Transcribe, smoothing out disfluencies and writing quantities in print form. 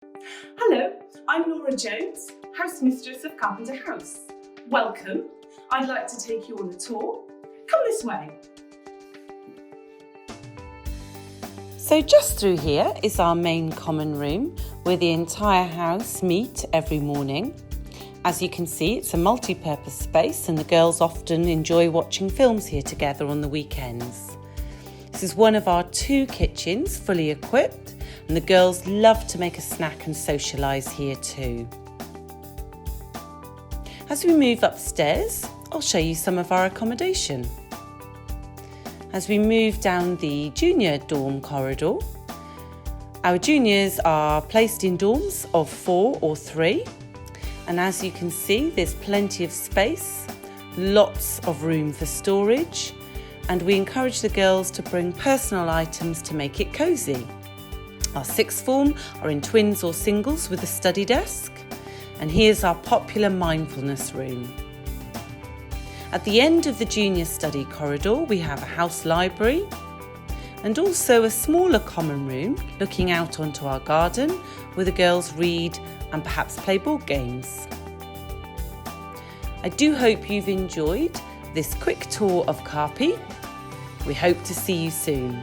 Hello, I'm Laura Jones, house mistress of Carpenter House. Welcome. I'd like to take you on a tour. Come this way. So just through here is our main common room where the entire house meet every morning. As you can see, it's a multi-purpose space and the girls often enjoy watching films here together on the weekends. This is one of our 2 kitchens, fully equipped, and the girls love to make a snack and socialise here too. As we move upstairs, I'll show you some of our accommodation. As we move down the junior dorm corridor, our juniors are placed in dorms of 4 or 3, and as you can see, there's plenty of space, lots of room for storage, and we encourage the girls to bring personal items to make it cosy. Our 6th form are in twins or singles with a study desk, and here's our popular mindfulness room. At the end of the junior study corridor, we have a house library and also a smaller common room looking out onto our garden where the girls read and perhaps play board games. I do hope you've enjoyed this quick tour of Carpi. We hope to see you soon.